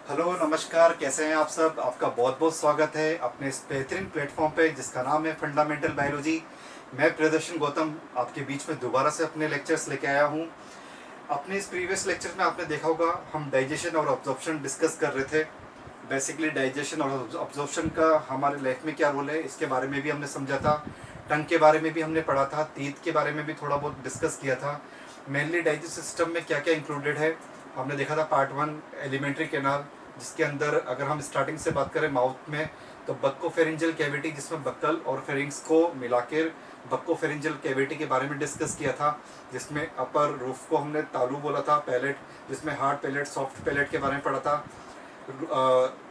Hello नमस्कार, कैसे हैं आप सब। आपका बहुत बहुत स्वागत है अपने इस बेहतरीन प्लेटफॉर्म पे जिसका नाम है फंडामेंटल बायोलॉजी। मैं प्रियदर्शन गौतम आपके बीच में दोबारा से अपने लेक्चर्स लेके आया हूँ। अपने इस प्रीवियस लेक्चर में आपने देखा होगा हम डाइजेशन और ऑब्जॉर्प्शन डिस्कस कर रहे थे। बेसिकली डाइजेशन और ऑब्जॉर्प्शन का हमारे लाइफ में क्या रोल है इसके बारे में भी हमने समझा था। टंग के बारे में भी हमने पढ़ा था, तीत के बारे में भी थोड़ा बहुत डिस्कस किया था। मेनली डाइजेस्ट सिस्टम में क्या क्या इंक्लूडेड है हमने देखा था। पार्ट 1 एलिमेंट्री कैनाल, जिसके अंदर अगर हम स्टार्टिंग से बात करें माउथ में तो बक्कोफेरिंजियल कैविटी, जिसमें बक्कल और फेरिंग्स को मिलाकर बक्कोफेरिंजियल कैविटी के बारे में डिस्कस किया था। जिसमें अपर रूफ को हमने तालू बोला था, पैलेट, जिसमें हार्ड पैलेट सॉफ्ट पैलेट के बारे में पढ़ा था।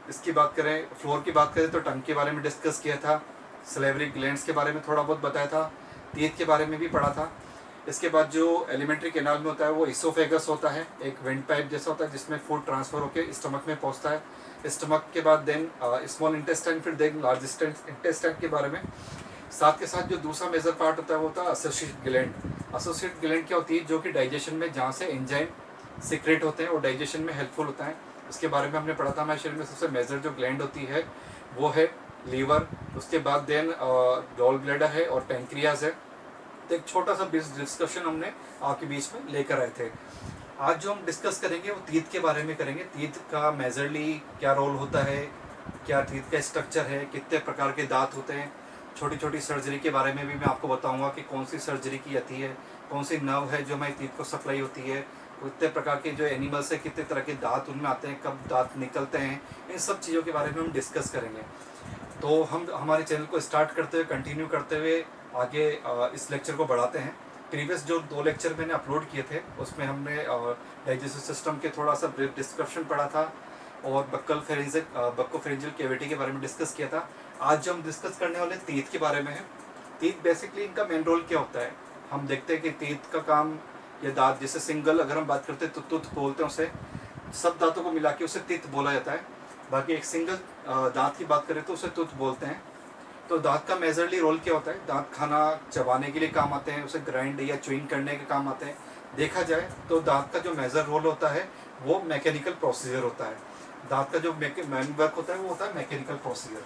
इसकी बात करें, फ्लोर की बात करें तो टंग के बारे में डिस्कस किया था। सलेवरी ग्लैंड्स के बारे में थोड़ा बहुत बताया था। टीथ के बारे में भी पढ़ा था। इसके बाद जो एलिमेंट्री कैनाल में होता है वो इसोफेगस होता है, एक वेंट पाइप जैसा होता है जिसमें फूड ट्रांसफर होकर स्टमक में पहुंचता है। स्टमक के बाद देन स्मॉल इंटेस्टाइन, फिर देन लार्ज इंटेस्टाइन के बारे में। साथ के साथ जो दूसरा मेजर पार्ट होता है वो होता है एसोसिएट ग्लैंड। एसोसिएट ग्लैंड क्या होती है, जो कि डाइजेशन में जहाँ से एंजाइम सीक्रेट होते हैं और डाइजेशन में हेल्पफुल होता है। उसके बारे में हमने पढ़ा था। हमारे शरीर में सबसे मेजर जो ग्लैंड होती है वो है लीवर। उसके बाद देन गॉल ब्लैडर है और पैंक्रियाज है। तो एक छोटा सा डिस्कशन हमने आपके बीच में लेकर आए थे। आज जो हम डिस्कस करेंगे वो तीत के बारे में करेंगे। तीत का मेजरली क्या रोल होता है, क्या तीत का स्ट्रक्चर है, कितने प्रकार के दांत होते हैं। छोटी छोटी सर्जरी के बारे में भी मैं आपको बताऊंगा कि कौन सी सर्जरी की जाती है, कौन सी नर्व है जो हमारी तीत को सप्लाई होती है, कितने प्रकार के जो एनिमल्स है कितने तरह के दांत उनमें आते हैं, कब दांत निकलते हैं। इन सब चीज़ों के बारे में हम डिस्कस करेंगे। तो हम हमारे चैनल को स्टार्ट करते हुए, कंटिन्यू करते हुए आगे इस लेक्चर को बढ़ाते हैं। प्रीवियस जो 2 लेक्चर मैंने अपलोड किए थे उसमें हमने डाइजेस्टिव सिस्टम के थोड़ा सा ब्रीफ डिस्क्रिप्शन पढ़ा था और बक्कोफेरिंजियल कैविटी के बारे में डिस्कस किया था। आज जो हम डिस्कस करने वाले तीत के बारे में है। तीत बेसिकली इनका मेन रोल क्या होता है, हम देखते हैं कि तीत का काम, ये दांत जैसे सिंगल अगर हम बात करते हैं तो तुत बोलते हैं उसे, सब दांतों को मिला के उसे तीत बोला जाता है। बाकी एक सिंगल दांत की बात करें तो उसे तुत बोलते हैं। तो दांत का मेजरली रोल क्या होता है, दांत खाना चबाने के लिए काम आते हैं, उसे ग्राइंड या च्युइंग करने के काम आते हैं। देखा जाए तो दांत का जो मेजर रोल होता है वो मैकेनिकल प्रोसीजर होता है। दांत का जो मेन वर्क होता है वो होता है मैकेनिकल प्रोसीजर।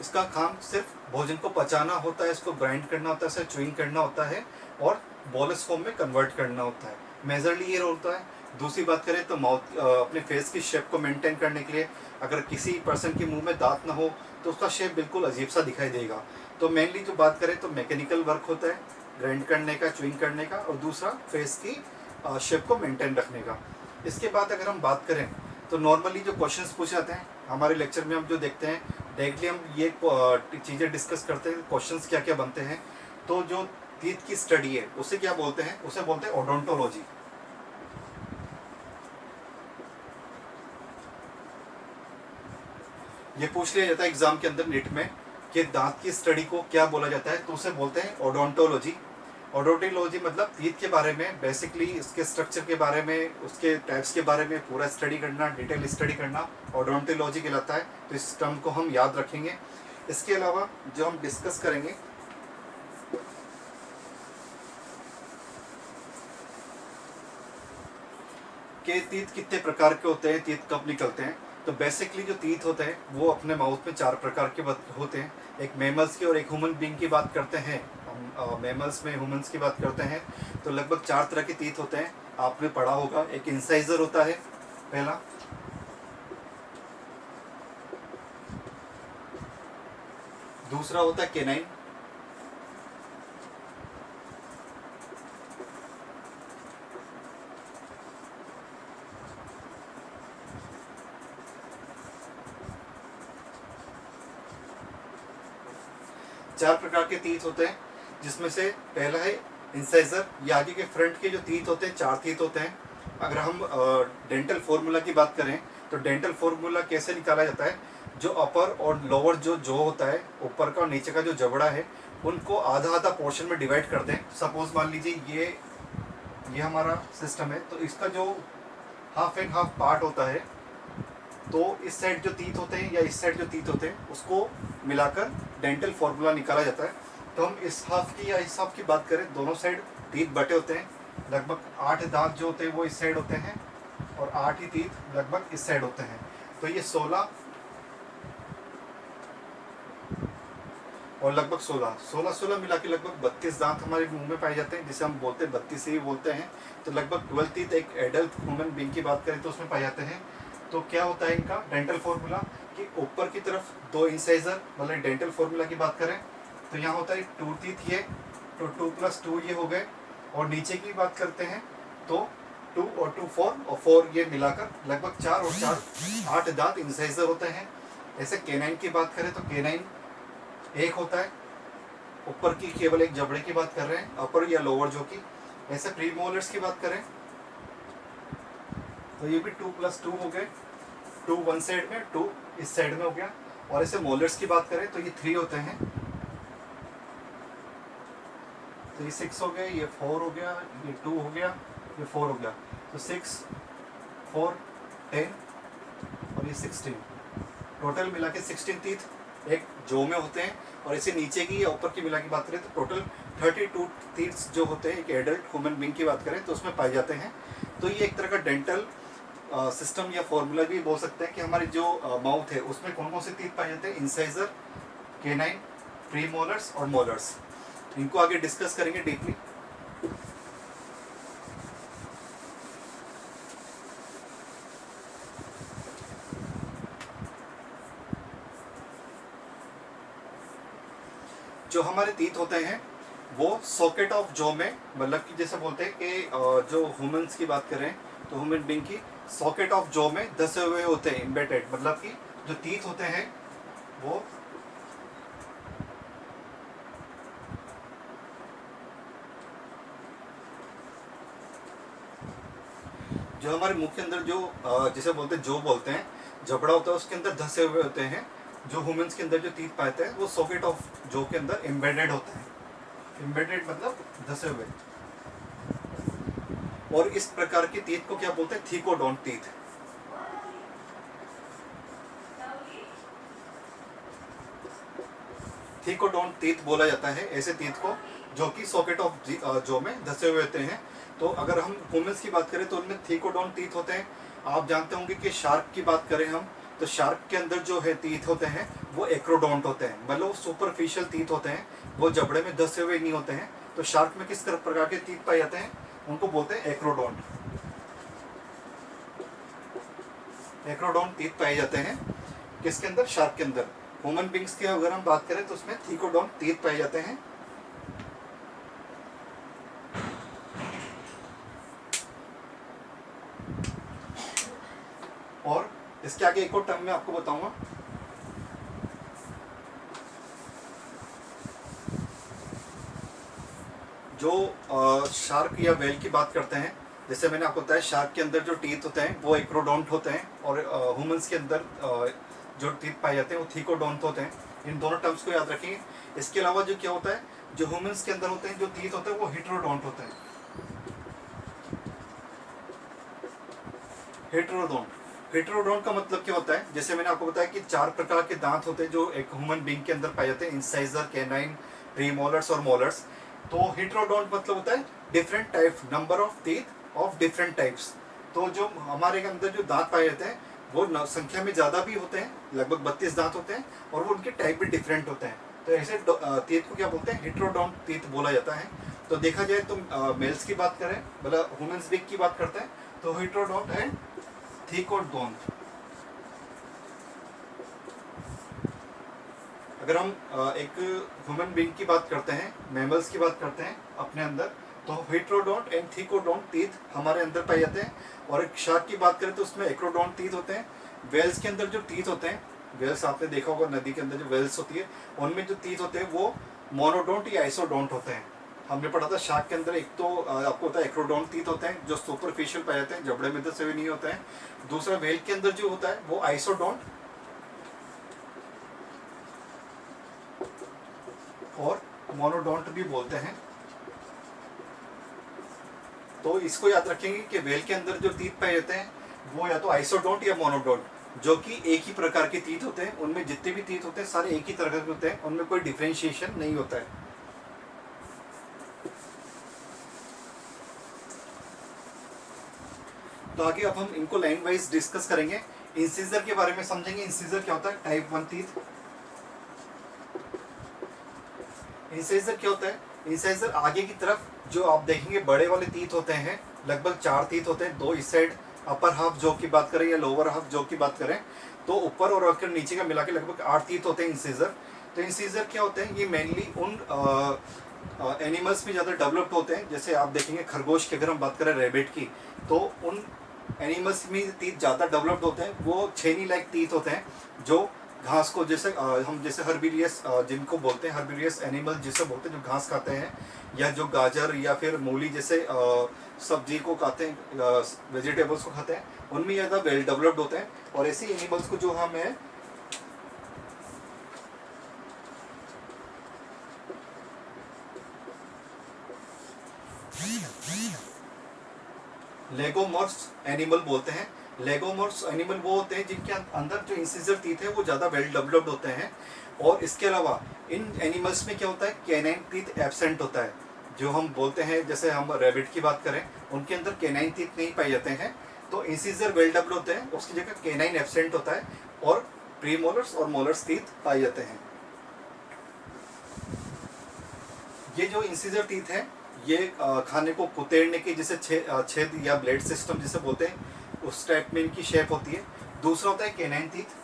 इसका काम सिर्फ भोजन को पचाना होता है, इसको ग्राइंड करना होता है, इसे च्युइंग करना होता है और बोलस फॉर्म में कन्वर्ट करना होता है। मेजरली ये रोल होता है। दूसरी बात करें तो माउथ, अपने फेस की शेप को मेंटेन करने के लिए अगर किसी पर्सन के मुंह में दांत ना हो तो उसका शेप बिल्कुल अजीब सा दिखाई देगा। तो मेनली जो बात करें तो मैकेनिकल वर्क होता है, ग्राइंड करने का, च्युइंग करने का, और दूसरा फेस की शेप को मेंटेन रखने का। इसके बाद अगर हम बात करें तो नॉर्मली जो क्वेश्चंस पूछे जाते हैं हमारे लेक्चर में, हम जो देखते हैं डायरेक्टली हम ये चीज़ें डिस्कस करते हैं क्वेश्चंस क्या क्या बनते हैं। तो जो टीथ की स्टडी है उसे क्या बोलते हैं, उसे बोलते हैं ओडोंटोलॉजी। ये पूछ लिया जाता है एग्जाम के अंदर नीट में कि दांत की स्टडी को क्या बोला जाता है, तो उसे बोलते हैं ओडोंटोलॉजी। ओडोंटोलॉजी मतलब टीथ के बारे में, बेसिकली इसके स्ट्रक्चर के बारे में, उसके टाइप्स के बारे में पूरा स्टडी करना, डिटेल स्टडी करना ओडोंटोलॉजी कहलाता है। तो इस टर्म को हम याद रखेंगे। इसके अलावा जो हम डिस्कस करेंगे कि तीत कितने प्रकार के होते हैं, तीत कब निकलते हैं। तो बेसिकली जो तीत होते हैं वो अपने माउथ में 4 प्रकार के होते हैं। एक मेमल्स की और एक ह्यूमन बीइंग की बात करते हैं। हम मेमल्स में ह्यूमंस की बात करते हैं तो लगभग 4 तरह के तीत होते हैं। आपने पढ़ा होगा, एक इंसाइजर होता है पहला, दूसरा होता है केनाइन, चार प्रकार के तीत होते हैं जिसमें से पहला है इंसाइजर। ये आगे के फ्रंट के जो तीत होते हैं 4 तीत होते हैं। अगर हम डेंटल फॉर्मूला की बात करें तो डेंटल फॉर्मूला कैसे निकाला जाता है, जो अपर और लोअर जो होता है, ऊपर का और नीचे का जो जबड़ा है उनको आधा आधा पोर्शन में डिवाइड कर दें। सपोज मान लीजिए ये हमारा सिस्टम है, तो इसका जो हाफ एंड हाफ पार्ट होता है, तो इस साइड जो तीत होते हैं या इस साइड जो तीत होते हैं उसको मिलाकर डेंटल फॉर्मूला निकाला जाता है। तो हम इस हाफ की या इस हाफ की बात करें, दोनों साइड तीत बटे होते हैं। लगभग 8 दांत जो होते हैं वो इस साइड होते हैं और 8 ही तीत लगभग इस साइड होते हैं। तो ये 16 और लगभग 16 मिला के लगभग 32 दांत हमारे मुंह में पाए जाते हैं, जिसे हम बोलते हैं 32 ही बोलते हैं। तो लगभग 12 टीथ एक एडल्ट ह्यूमन बीइंग की बात करें तो उसमें पाए जाते हैं। तो क्या होता है इनका डेंटल फॉर्मूला कि ऊपर की तरफ 2 इंसाइजर, मतलब डेंटल फॉर्मूला की बात करें तो यहाँ होता है 2 टीथ ये, तो 2 + 2 ये हो गए। और नीचे की बात करते हैं तो 2 और 2 4 और 4 ये मिलाकर लगभग 4 और 4 8 दांत इंसाइजर होते हैं। ऐसे केनाइन की बात करें तो केनाइन एक होता है, ऊपर की केवल एक जबड़े की बात कर रहे हैं, अपर या लोअर जो की। ऐसे प्रीमोलर्स की बात करें तो ये भी 2 + 2 हो गए, 2 वन साइड में 2 इस साइड में हो गया। और ऐसे मोलर्स की बात करें तो ये 3 होते हैं, तो ये 6 हो गए, ये 4 हो गया, ये 2 हो गया, ये 4 हो गया। तो 6 4 10 और ये 16, टोटल मिला के 16 टीथ एक जो में होते हैं। और इसे नीचे की या ऊपर की मिला की बात करें तो टोटल 32 टीथ्स जो होते हैं एक एडल्ट ह्यूमन बीइंग की बात करें तो उसमें पाए जाते हैं। तो ये एक तरह का डेंटल सिस्टम या फॉर्मूला भी बोल सकते हैं कि हमारी जो माउथ है उसमें कौन कौन से टीथ पाए जाते हैं, इंसाइजर, केनाइन, प्रीमोलर्स और मोलर्स। इनको आगे डिस्कस करेंगे डीपली। जो हमारे टीथ होते हैं वो सॉकेट ऑफ जॉ में, मतलब कि जैसे बोलते हैं कि जो ह्यूमंस की बात करें तो ह्यूमन बीइंग की सॉकेट ऑफ जॉ में धसे हुए होते हैं, एम्बेडेड, मतलब कि जो टीथ होते हैं वो जो हमारे मुंह के अंदर जो जैसे बोलते हैं जो बोलते हैं जबड़ा होता है उसके अंदर धसे हुए होते हैं। जो ह्यूमंस के अंदर जो टीथ पाते हैं वो सॉकेट ऑफ जो के अंदर एम्बेडेड होता है, एम्बेडेड मतलब धसे हुए। और इस प्रकार की टीथ को क्या बोलते हैं, थीकोडोंट टीथ। थीकोडोंट टीथ बोला जाता है ऐसे टीथ को जो कि सॉकेट ऑफ जो में धसे हुए होते हैं। तो अगर हम ह्यूमंस की बात करें तो उनमें थीकोडोंट टीथ होते हैं। आप जानते होंगे कि शार्क की बात करें हम तो शार्क के अंदर जो है टीथ होते हैं वो एक्रोडोंट होते हैं, मतलब सुपरफिशियल टीथ होते हैं, वो जबड़े में धसे हुए नहीं होते हैं। तो शार्क में किस तरह प्रकार के टीथ पाए जाते हैं, उनको बोलते हैं एक्रोडोंट। एक्रोडोंट टीथ पाए जाते हैं किसके अंदर, शार्क के अंदर। ह्यूमन बींग्स की अगर हम बात करें तो उसमें थीकोडोंट टीथ पाए जाते हैं। और इसके आगे एक और टर्म मैं आपको बताऊंगा, जो शार्क या वेल की बात करते हैं। जैसे मैंने आपको बताया शार्क के अंदर जो टीथ होते हैं वो एक्रोडोंट होते हैं और ह्यूमंस के अंदर जो टीथ पाए जाते हैं वो थीकोडोंट होते हैं। इन दोनों टर्म्स को याद रखिए। इसके अलावा जो क्या होता है, जो ह्यूमंस के अंदर होते हैं जो टीथ होते हैं वो हेटेरोडोंट होते हैं। हेटेरोडोंट, हेटेरोडोंट का मतलब क्या होता है, जैसे मैंने आपको बताया कि 4 प्रकार के दांत होते हैं जो एक ह्यूमन बीइंग के अंदर पाए जाते हैं, इंसाइजर, कैनाइन, प्रीमोलर्स और मोलर्स। तो हेटेरोडोंट मतलब होता है different type, number of teeth of different types. तो जो हमारे अंदर जो दांत पाए जाते हैं वो संख्या में ज़्यादा भी होते हैं, लगभग 32 दांत होते हैं और वो उनके टाइप भी डिफरेंट होते हैं। तो ऐसे टीथ को क्या बोलते हैं, हेटेरोडोंट टीथ बोला जाता है। तो देखा जाए तो मेल्स की बात करें, मतलब ह्यूमंस बीइंग की बात करते हैं तो हेटेरोडोंट एंड थीकोडोंट। अगर हम एक ह्यूमन बीइंग की बात करते हैं, मैमल्स की बात करते हैं अपने अंदर, तो हेटेरोडोंट एंड थीकोडोंट टीथ हमारे अंदर पाए जाते हैं। और एक शार्क की बात करें तो उसमें एक्रोडोंट टीथ होते हैं। वेल्स के अंदर जो टीथ होते हैं, वेल्स आपने देखा होगा नदी के अंदर जो वेल्स होती है उनमें जो टीथ होते हैं वो मोनोडोंट या आइसोडोंट होते हैं। हमने पढ़ा था शार्क के अंदर एक तो आपको होता है एक्रोडोंट टीथ होते हैं जो सुपरफिशियल पाए जाते हैं, जबड़े में धसे हुए नहीं होते हैं। दूसरा वेल के अंदर जो होता है वो आइसोडोंट और मोनोडोंट भी बोलते हैं। तो इसको याद रखेंगे कि वेल के अंदर जो टीथ पाए जाते हैं वो या तो आइसोडोंट या मोनोडोंट, जो कि एक ही प्रकार के टीथ होते हैं। उनमें जितने भी टीथ होते हैं सारे एक ही तरह के होते हैं, उनमें कोई डिफरेंशिएशन नहीं होता है। तो आगे अब हम इनको लाइन वाइज डिस्कस करेंगे। इंसिजर के बारे में समझेंगे। इंसिजर क्या होता है? Type 1 teeth. इंसिजर क्या होता है? इंसिजर आगे की तरफ जो आप देखेंगे बड़े वाले टीथ होते हैं, लगभग 4 टीथ होते हैं, 2 इस साइड अपर हाफ जॉ की बात करें या लोअर हाफ जॉ की बात करें तो ऊपर और आकर नीचे का मिला के लगभग 8 टीथ होते हैं इंसिजर। तो इंसिजर क्या होते हैं? ये मेनली उन एनिमल्स में ज़्यादा डेवलप्ड होते हैं। जैसे आप देखेंगे खरगोश की अगर हम बात करें, रैबिट की, तो उन एनिमल्स में टीथ ज़्यादा डेवलप्ड होते हैं। वो छेनी लाइक टीथ होते हैं जो घास को, जैसे हम जैसे हर्बिलियस जिनको बोलते हैं, हर्बिलियस एनिमल जिसे बोलते हैं जो घास खाते हैं, या जो गाजर या फिर मूली जैसे सब्जी को खाते हैं, वेजिटेबल्स को खाते हैं, उनमें ज़्यादा वेल डेवलप्ड होते हैं। और ऐसे एनिमल्स को जो हमें लेगोमॉर्फ्स एनिमल बोलते हैं। लेगोमॉर्फ्स एनिमल वो होते हैं जिनके अंदर जो इंसिजर टीथ है वो ज़्यादा वेल डेवलप्ड होते हैं। और इसके अलावा इन एनिमल्स में क्या होता है? कैनाइन टीथ एब्सेंट होता है। जो हम बोलते हैं, जैसे हम रैबिट की बात करें, उनके अंदर कैनाइन टीथ नहीं पाए जाते हैं। तो इंसिजर वेल डेवलप्ड होते हैं, उसकी जगह कैनाइन एब्सेंट होता है और प्रीमोलर्स और मोलर्स टीथ पाए जाते हैं। ये जो इंसिजर टीथ है ये खाने को कुतेड़ने के जैसे छेद या ब्लेड सिस्टम जिसे बोलते हैं, उस टाइप में इनकी शेप होती है। दूसरा होता है कैनाइन टीथ।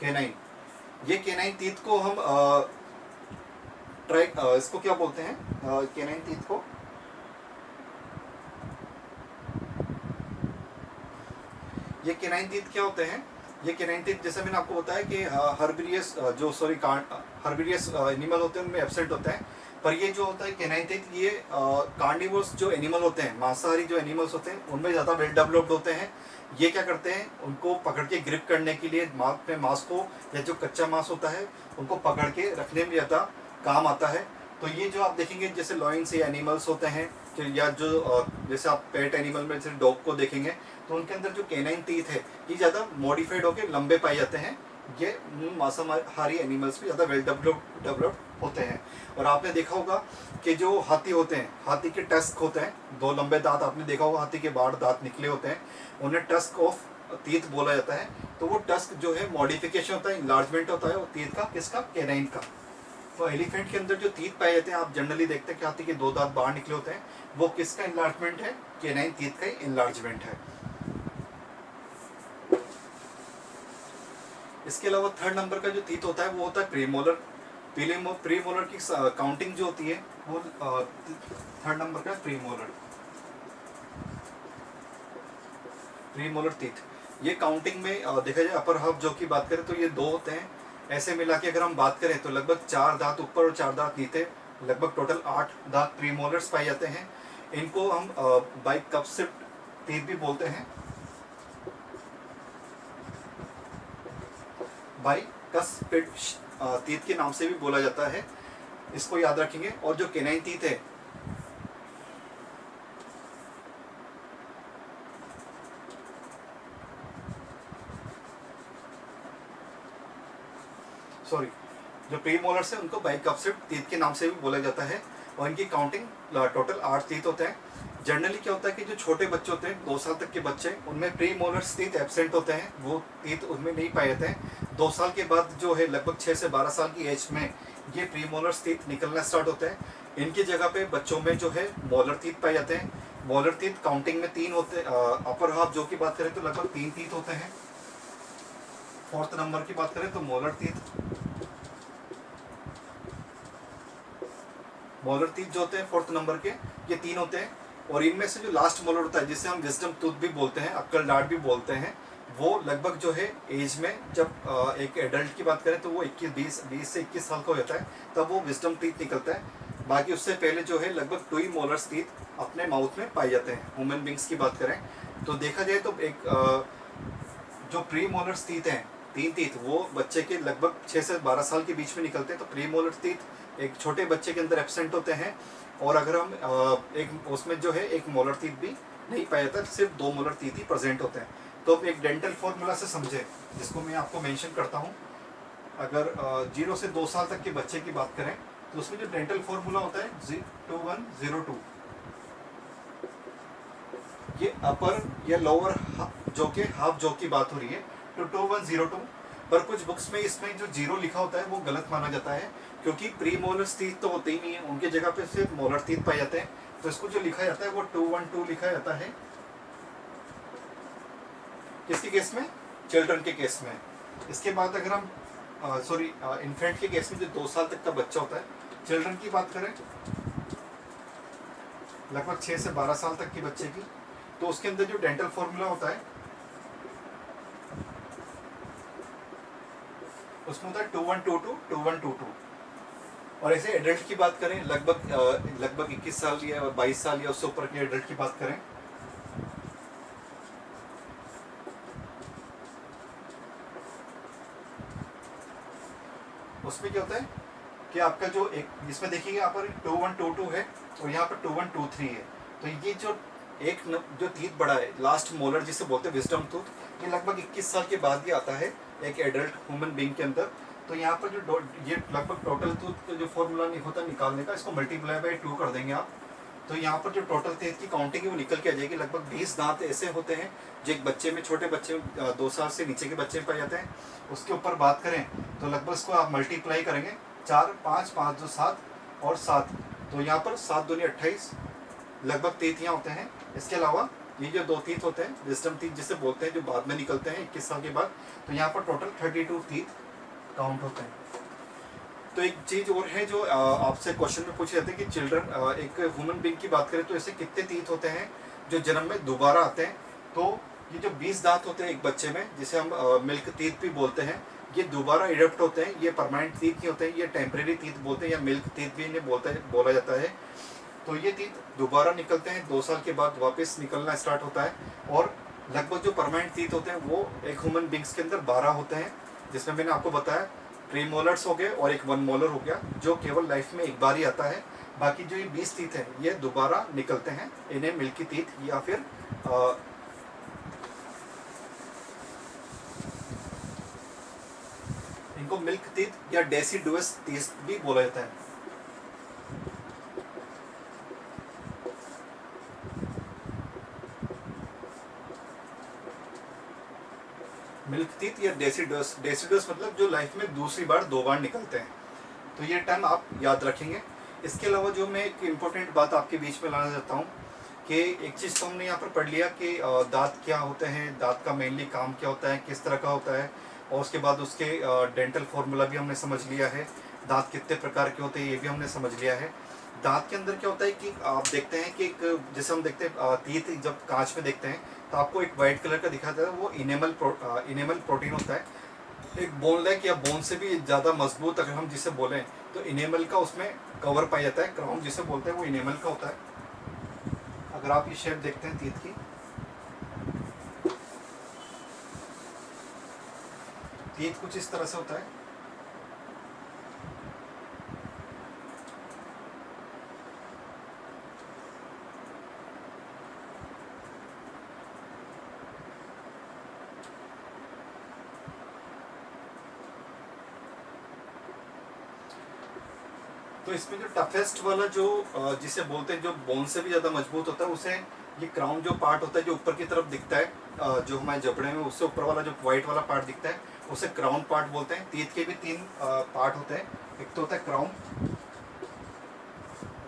कैनाइन, ये कैनाइन टीथ को हम इसको क्या बोलते हैं? कैनाइन टीथ को ये कैनाइन टीथ क्या होते हैं? ये कैनाइन टीथ जैसे मैंने आपको बताया कि हर्बिलियस हर्बिलियस एनिमल होते हैं उनमें एब्सेंट होता है। पर ये जो होता है कैनाइन टीथ, ये कार्निवोर्स जो एनिमल होते हैं, मांसाहारी जो एनिमल्स होते हैं, उनमें ज़्यादा वेल डेवलप्ड होते हैं। ये क्या करते हैं? उनको पकड़ के ग्रिप करने के लिए मांस को, या जो कच्चा मांस होता है उनको पकड़ के रखने में ज़्यादा काम आता है। तो ये जो आप देखेंगे जैसे लॉइन से एनिमल्स होते हैं, या जो जैसे आप पेट एनिमल में जैसे डॉग को देखेंगे, तो उनके अंदर जो कैनाइन टीथ है ये ज़्यादा मॉडिफाइड होकर लंबे पाए जाते हैं। ये मांसाहारी एनिमल्स भी ज़्यादा वेल डेवलप्ड होते हैं। और आपने देखा होगा कि जो हाथी होते हैं, हाथी के टस्क होते हैं, 2 लंबे दांत, आपने देखा होगा हाथी के बाहर दांत निकले होते हैं, उन्हें टस्क ऑफ टीथ बोला जाता है। तो वो टस्क जो है मॉडिफिकेशन होता है, इंलार्जमेंट होता है वो टीथ का, किसका? कैनाइन का। तो एलिफेंट के अंदर जो टीथ पाए जाते हैं, आप जनरली देखते हैं कि हाथी के 2 दांत बाहर निकले होते हैं, वो किसका इंलार्जमेंट है? कैनाइन टीथ का ही इंलार्जमेंट है। इसके अलावा थर्ड नंबर का जो टीथ होता है वो होता है प्रीमोलर। प्रीमोलर की काउंटिंग जो होती है वो थर्ड नंबर का प्रीमोलर टीथ। ये काउंटिंग में देखा जाए अपर हाफ जो की बात करें तो ये 2 होते हैं। ऐसे मिला के अगर हम बात करें तो लगभग 4 दांत ऊपर और 4 दांत नीचे, लगभग टोटल 8 दांत प्रीमोलर्स पाए जाते हैं। इनको हम बाइकप्सिड टीथ भी बोलते हैं, बाइकस्पिड टीथ के नाम से भी बोला जाता है, इसको याद रखेंगे। और जो कैनाइन टीथ है, जो प्रीमोलर्स है उनको बाइकप्सिड टीथ के नाम से भी बोला जाता है। और इनकी काउंटिंग टोटल 8 टीथ होते हैं। जनरली क्या होता है कि जो छोटे बच्चे होते हैं, 2 साल तक के बच्चे, उनमें प्रीमोलर्स टीथ एब्सेंट होते हैं, वो टीथ उनमें नहीं पाए जाते हैं। 2 साल के बाद जो है लगभग 6 से 12 साल की एज में ये प्रीमोलर्स टीथ निकलना स्टार्ट होते हैं। इनकी जगह पे बच्चों में जो है मोलर टीथ पाए जाते हैं। मोलर टीथ काउंटिंग में 3 होते हैं। अपर हाफ जो की बात करें तो लगभग 3 टीथ होते हैं। 4th नंबर की बात करें तो मोलर टीथ जो होते हैं 4th नंबर के, ये 3 होते हैं। और इनमें से जो लास्ट मोलर होता है, जिसे हम विजडम टूथ भी बोलते हैं, अक्कल दाढ़ भी बोलते हैं, वो लगभग जो है एज में, जब एक एडल्ट की बात करें तो वो 20 से 21 साल का हो जाता है, तब वो विजडम टीथ निकलता है। बाकी उससे पहले जो है लगभग 2 ही मोलर्स टीथ अपने माउथ में पाए जाते हैं। ह्यूमन बींग्स की बात करें तो देखा जाए तो एक जो प्री मोलर्स टीथ हैं, 3 टीथ, वो बच्चे के लगभग 6 से 12 साल के बीच में निकलते हैं। तो प्री मोलर टीथ एक छोटे बच्चे के अंदर एब्सेंट होते हैं। और अगर हम एक उसमें जो है एक मोलर टीथ भी नहीं पाया जाता, सिर्फ 2 मोलर टीथ ही प्रेजेंट होते हैं। तो अब एक डेंटल फॉर्मूला से समझे, जिसको मैं आपको मेंशन करता हूँ। अगर 0 से 2 साल तक के बच्चे की बात करें तो उसमें जो डेंटल फॉर्मूला होता है 2102, ये अपर या लोअर जो के हाफ जो की बात हो रही है, तो 2102। पर कुछ बुक्स में इसमें जो जीरो लिखा होता है वो गलत माना जाता है, क्योंकि प्री मोलर्स टीथ तो होते ही नहीं है, उनके जगह पे सिर्फ मोलर टीथ पाए जाते हैं। तो इसको जो लिखा जाता है वो 212 लिखा जाता है। किसके केस में? चिल्ड्रन के केस में। इसके बाद अगर हम इन्फेंट के केस में जो 2 साल तक का बच्चा होता है, चिल्ड्रन की बात करें लगभग 6 से 12 साल तक के बच्चे की, तो उसके अंदर जो डेंटल फॉर्मूला होता है उसमें होता है 2122 2122। और ऐसे एडल्ट की बात करें लगभग 21 साल या 22 साल या उससे ऊपर के एडल्ट की बात करें, उसमें क्या होता है कि आपका जो एक इसमें देखिए यहाँ पर 2122 है और यहाँ पर 2123 है। तो ये जो जो टीथ बड़ा है, लास्ट मोलर जिसे बोलते हैं विजडम टूथ, ये लगभग 21 साल के बाद ही आता है एक एडल्ट ह्यूमन बीइंग के अंदर। तो यहाँ पर जो ये लगभग टोटल टूथ का जो फॉर्मूला नहीं होता निकालने का, इसको मल्टीप्लाई बाई 2 कर देंगे आप, तो यहाँ पर जो टोटल टीथ की काउंटिंग है वो निकल के आ जाएगी। लगभग 20 दांत ऐसे होते हैं जो एक बच्चे में, छोटे बच्चे में 2 साल से नीचे के बच्चे में पाए जाते हैं। उसके ऊपर बात करें तो लगभग इसको आप मल्टीप्लाई करेंगे 4 5 5 2 7 और 7, तो यहाँ पर 7 दूनी 28 लगभग टीथ यहाँ होते हैं। इसके अलावा ये जो 2 टीथ होते हैं विजडम टीथ जिसे बोलते हैं, जो बाद में निकलते हैं 21 साल के बाद, तो यहाँ पर टोटल 32 टीथ काउंट होते हैं। तो एक चीज और है जो आपसे क्वेश्चन में पूछे जाते हैं कि चिल्ड्रन एक ह्यूमन बीइंग की बात करें तो ऐसे कितने टीथ होते हैं जो जन्म में दोबारा आते हैं। तो ये जो 20 दांत होते हैं एक बच्चे में, जिसे हम मिल्क टीथ भी बोलते हैं, ये दोबारा इरप्ट होते हैं। ये परमानेंट टीथ नहीं होते हैं, ये टेम्परेरी टीथ बोलते हैं या मिल्क टीथ भी इन्हें बोला जाता है। तो ये टीथ दोबारा निकलते हैं 2 साल के बाद, वापस निकलना स्टार्ट होता है। और लगभग जो परमानेंट टीथ होते हैं वो एक ह्यूमन बींग्स के अंदर 12 होते हैं, जिसमें मैंने आपको बताया प्री मोलर्स हो गए और एक 1 मोलर हो गया जो केवल लाइफ में एक बार ही आता है। बाकी जो ये 20 टीथ हैं ये दोबारा निकलते हैं, इन्हें मिल्की टीथ या फिर इनको मिल्क टीथ या डेसिडुअस टीथ भी बोला जाता है। मिल्क टीथ या डेसिडस, डेसिडस मतलब जो लाइफ में दूसरी बार 2 बार निकलते हैं। तो ये टर्म आप याद रखेंगे। इसके अलावा जो मैं एक इम्पोर्टेंट बात आपके बीच में लाना चाहता हूँ कि एक चीज़ तो हमने यहाँ पर पढ़ लिया कि दांत क्या होते हैं, दांत का मेनली काम क्या होता है, किस तरह का होता है, और उसके बाद उसके डेंटल फॉर्मूला भी हमने समझ लिया है, दांत कितने प्रकार के होते हैं ये भी हमने समझ लिया है। दांत के अंदर क्या होता है कि आप देखते हैं कि एक जैसे हम देखते हैं टीथ जब कांच में देखते हैं तो आपको एक वाइट कलर का दिखाता है, वो इनेमल प्रोटीन होता है। एक बोन लाइक या बोन से भी ज़्यादा मजबूत अगर हम जिसे बोलें तो इनेमल का उसमें कवर पाया जाता है, क्राउन जिसे बोलते हैं वो इनेमल का होता है। अगर आप ये शेप देखते हैं टीथ की, टीथ कुछ इस तरह से होता है। तो इसमें जो टफेस्ट वाला जो जिसे बोलते हैं जो बोन से भी ज़्यादा मजबूत होता है, उसे ये क्राउन जो पार्ट होता है जो ऊपर की तरफ दिखता है, जो हमारे जबड़े में उससे ऊपर वाला जो वाइट वाला पार्ट दिखता है उसे क्राउन पार्ट बोलते हैं। टीथ के भी 3 पार्ट होते हैं, एक तो होता है क्राउन,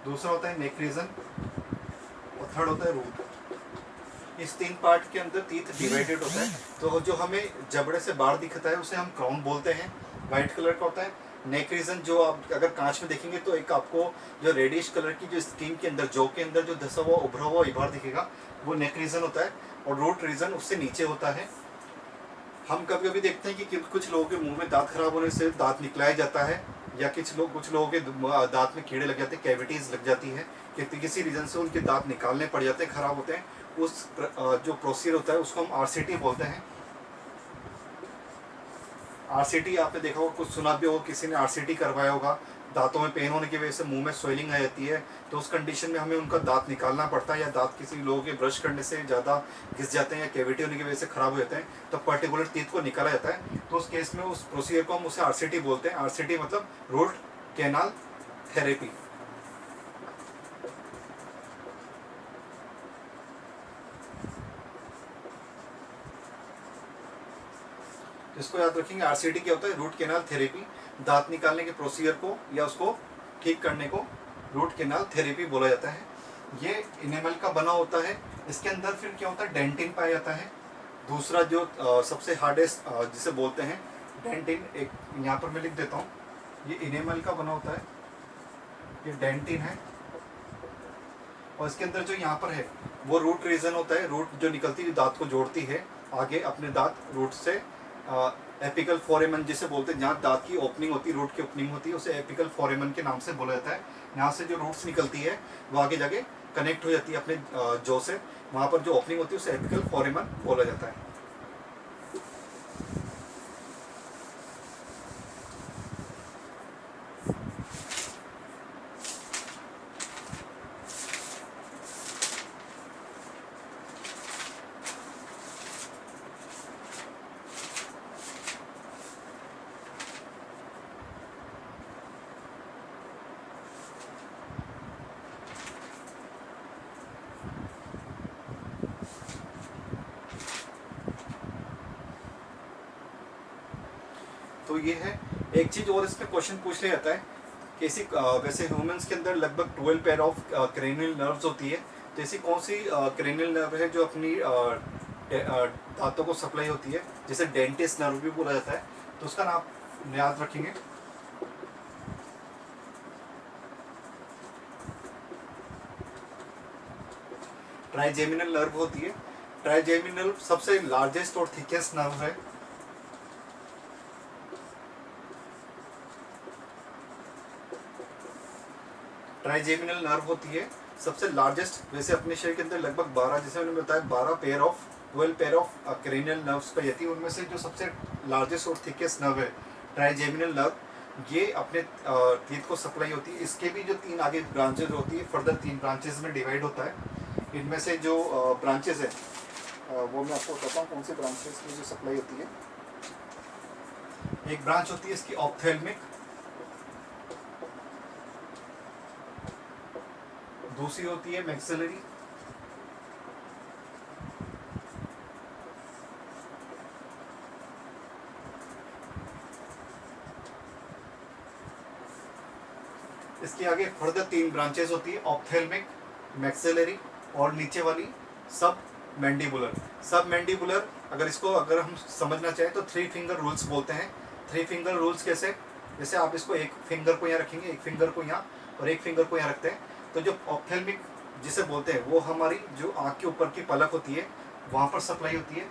दूसरा होता है नेक रीजन और थर्ड होता है रूट। इस 3 पार्ट के अंदर टीथ डिवाइडेड होता है। तो जो हमें जबड़े से बाहर दिखता है उसे हम क्राउन बोलते हैं, वाइट कलर का होता है। नेक रीजन जो आप अगर कांच में देखेंगे तो एक आपको जो रेडिश कलर की जो स्किन के अंदर जो के अंदर जो धसा हुआ उभरा हुआ इबार दिखेगा वो नेक रीजन होता है, और रूट रीजन उससे नीचे होता है। हम कभी कभी देखते हैं कि कुछ लोगों के मुंह में दांत खराब होने से दांत निकलाया जाता है, या कुछ लोगों के दांत में कीड़े लग जाते हैं, कैविटीज लग जाती है, कि किसी रीजन से उनके दांत निकालने पड़ जाते हैं, खराब होते हैं। उस जो प्रोसीजर होता है उसको हम आरसीटी बोलते हैं। आरसीटी आपने देखा होगा, कुछ सुना भी होगा, किसी ने आरसीटी करवाया होगा, दांतों में पेन होने की वजह से मुंह में स्वेलिंग आ जाती है, तो उस कंडीशन में हमें उनका दांत निकालना पड़ता है, या दांत किसी लोगों के ब्रश करने से ज़्यादा घिस जाते हैं या कैविटी होने की वजह से ख़राब हो जाते हैं, तो पर्टिकुलर टीथ को निकाला जाता है। तो उस केस में उस प्रोसीजर को हम उसे आरसीटी बोलते हैं। आरसीटी मतलब रूट कैनाल थेरेपी। तो इसको याद रखेंगे। आरसीटी क्या होता है? Root canal therapy. दांत निकालने के प्रोसीजर को या उसको ठीक करने को रूट कैनाल थेरेपी बोला जाता है। ये इनेमल का बना होता है। इसके अंदर फिर क्या होता है? डेंटिन पाया जाता है। दूसरा जो सबसे हार्डेस्ट जिसे बोलते हैं डेंटिन, एक यहाँ पर मैं लिख देता हूँ, ये इनेमल का बना होता है, ये डेंटिन है। और इसके अंदर जो यहाँ पर है वो रूट रीजन होता है। रूट जो निकलती है दांत को जोड़ती है आगे अपने दांत रूट से। एपिकल फोरेमन जिसे बोलते हैं, जहाँ दांत की ओपनिंग होती है, रूट की ओपनिंग होती है, उसे एपिकल फोरेमन के नाम से बोला जाता है। यहाँ से जो रूट्स निकलती है वो आगे जाके कनेक्ट हो जाती है अपने जॉ से, वहाँ पर जो ओपनिंग होती है उसे एपिकल फोरेमन बोला जाता है। तो ये है। एक चीज और इसमें क्वेश्चन पूछ लिया जाता है कि ऐसी वैसे ह्यूमंस के अंदर लगभग 12 पेयर ऑफ क्रेनियल नर्व्स होती है। तो ऐसी कौन सी क्रेनियल नर्व है जो अपनी दांतों को सप्लाई होती है, जिसे डेंटिस्ट नर्व भी बोला जाता है। तो उसका नाम याद रखेंगे। ट्राइजेमिनल नर्व होती है। ट्राइजेमिनल सबसे लार्जेस्ट और थिकेस्ट नर्व है। ट्राइजेमिनल नर्व होती है सबसे लार्जेस्ट। वैसे अपने शरीर के अंदर लगभग 12, जैसे मैंने बताया 12 pair of 12 pair of cranial nerves पाई जाती है। उनमें से जो सबसे लार्जेस्ट और थिकेस्ट नर्व है ट्राइजेमिनल नर्व, ये अपने टीथ को सप्लाई होती है। इसके भी जो 3 आगे ब्रांचेज होती है, फर्दर 3 ब्रांचेज में डिवाइड होता है। इनमें से जो ब्रांचेज है वो मैं आपको बताता हूँ कौन सी ब्रांचेज में जो सप्लाई होती है। एक ब्रांच होती है इसकी ऑप्थेल्मिक, दूसरी होती है मैक्सिलरी, इसके आगे फर्दर 3 ब्रांचेस होती है, ऑप्थेल्मिक, मैक्सिलरी और नीचे वाली सब मैंडिबुलर। सब मैंडिबुलर अगर हम समझना चाहें तो 3 फिंगर रूल्स बोलते हैं। 3 फिंगर रूल्स कैसे? जैसे आप इसको एक फिंगर को यहाँ रखेंगे, एक फिंगर को यहाँ और एक फिंगर को यहाँ रखते हैं। तो जो ऑप्थेल्मिक जिसे बोलते हैं वो हमारी जो आँख के ऊपर की पलक होती है वहाँ पर सप्लाई होती है।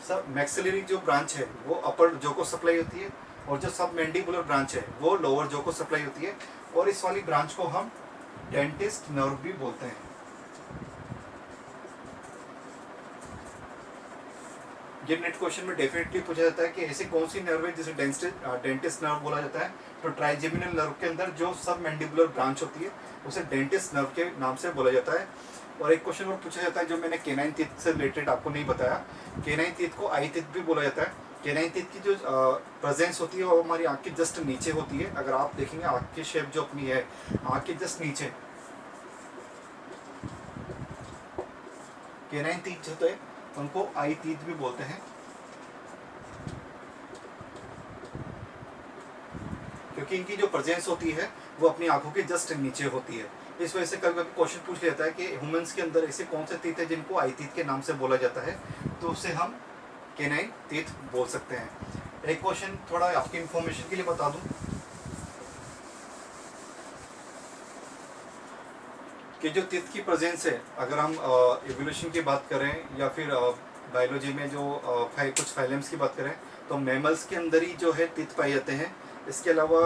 सब मैक्सिलरी जो ब्रांच है वो अपर जो को सप्लाई होती है, और जो सब मैंडिबुलर ब्रांच है वो लोअर जो को सप्लाई होती है। और इस वाली ब्रांच को हम डेंटिस्ट नर्व भी बोलते हैं। ये नेट क्वेश्चन में डेफिनेटली पूछा जाता है कि ऐसी कौन सी नर्व है जिसे डेंटिस्ट नर्व बोला जाता है। तो ट्राइजेमिनल नर्व के अंदर जो सब मैंडिबुलर ब्रांच होती है उसे डेंटिस्ट नर्व के नाम से बोला जाता है। और एक क्वेश्चन और पूछा जाता है जो मैंने केनाइन टीथ से रिलेटेड आपको नहीं बताया। केनाइन टीथ को आई टीथ भी बोला जाता है। केनाइन टीथ की जो प्रेजेंस होती है वो हमारी आँख के जस्ट नीचे होती है। अगर आप देखेंगे आँख की शेप जो अपनी है, आँख के जस्ट नीचे केनाइन टीथ होते हैं, उनको आई टीथ भी बोलते हैं, क्योंकि इनकी जो प्रेजेंस होती है वो अपनी आंखों के जस्ट नीचे होती है। इस वजह से कभी कभी क्वेश्चन पूछ लिया जाता है कि ह्यूमंस के अंदर ऐसे कौन से टीथ है जिनको आई टीथ के नाम से बोला जाता है, तो उसे हम केनाइन टीथ बोल सकते हैं। एक क्वेश्चन थोड़ा आपकी इंफॉर्मेशन के लिए बता दूं कि जो टीथ की प्रेजेंस है, अगर हम एवोल्यूशन की बात करें या फिर बायोलॉजी में जो कुछ फाइलम्स की बात करें, तो मैमल्स के अंदर ही जो है टीथ पाए जाते हैं। इसके अलावा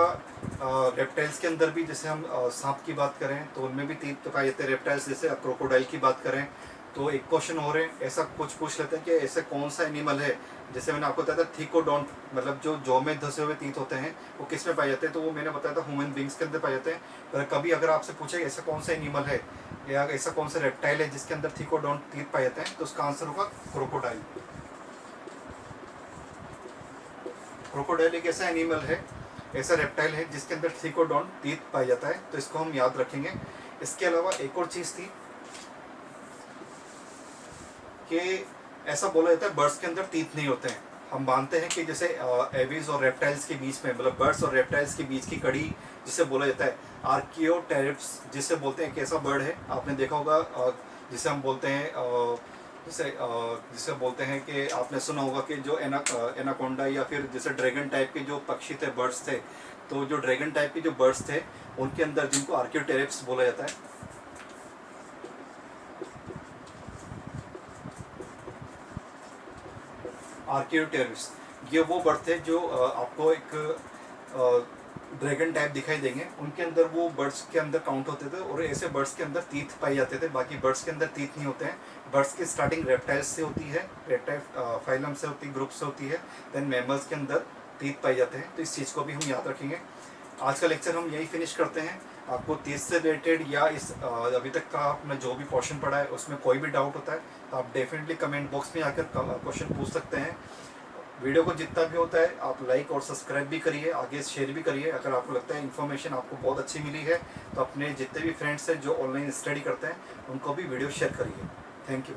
रेप्टाइल्स के अंदर भी, जैसे हम सांप की बात करें तो उनमें भी टीथ पाए जाते हैं रेप्टाइल्स। जैसे क्रोकोडाइल की बात करें तो एक क्वेश्चन हो रहे हैं, ऐसा कुछ पूछ लेते हैं कि ऐसे कौन सा एनिमल है, जैसे मैंने आपको बताया था थीकोडोंट, मतलब जो जॉ में धसे हुए टीथ होते हैं वो किस में पाए जाते हैं, तो वो मैंने बताया था ह्यूमन बींग्स के अंदर पाए जाते हैं। पर कभी अगर आपसे पूछे ऐसा कौन सा एनिमल है या ऐसा कौन सा रेप्टाइल है जिसके अंदर थीकोडोंट टीथ पाए जाते हैं, तो उसका आंसर होगा क्रोकोडाइल। क्रोकोडाइल एक ऐसा एनिमल है, ऐसा रेप्टाइल है जिसके अंदर थीकोडोंट टीथ पाया जाता है, तो इसको हम याद रखेंगे। इसके अलावा एक और चीज़ थी कि ऐसा बोला जाता है बर्ड्स के अंदर टीथ नहीं होते हैं। हम मानते हैं कि जैसे एविज और रेप्टाइल्स के बीच में, मतलब बर्ड्स और रेप्टाइल्स के बीच की कड़ी जिसे बोला जाता है आर्कियोटेरिप्स, जिसे बोलते हैं, एक ऐसा बर्ड है आपने देखा होगा जिसे हम बोलते हैं जिसे बोलते हैं कि आपने सुना होगा कि जो एनाकोंडा या फिर जैसे ड्रैगन टाइप के जो पक्षी थे, बर्ड्स थे, तो जो ड्रैगन टाइप के जो बर्ड्स थे उनके अंदर जिनको आर्कियोटेरिप्स बोला जाता है, आर्कियोटेरिप्स, ये वो बर्ड थे जो आपको एक ड्रैगन टाइप दिखाई देंगे। उनके अंदर वो बर्ड्स के अंदर काउंट होते थे और ऐसे बर्ड्स के अंदर तीत पाए जाते थे, बाकी बर्ड्स के अंदर तीत नहीं होते हैं। बर्ड्स की स्टार्टिंग रेप्टाइल्स से होती है, रेप्टाइल फाइलम से होती है, ग्रुप से होती है, देन मैमल्स के अंदर तीत पाए जाते हैं। तो इस चीज़ को भी हम याद रखेंगे। आज का लेक्चर हम यही फिनिश करते हैं। आपको तीत से रिलेटेड या इस अभी तक का आपने जो भी पोर्शन पढ़ा है उसमें कोई भी डाउट होता है तो आप डेफिनेटली कमेंट बॉक्स में आकर क्वेश्चन पूछ सकते हैं। वीडियो को जितना भी होता है आप लाइक और सब्सक्राइब भी करिए, आगे शेयर भी करिए। अगर आपको लगता है इन्फॉर्मेशन आपको बहुत अच्छी मिली है तो अपने जितने भी फ्रेंड्स हैं जो ऑनलाइन स्टडी करते हैं उनको भी वीडियो शेयर करिए। Thank you.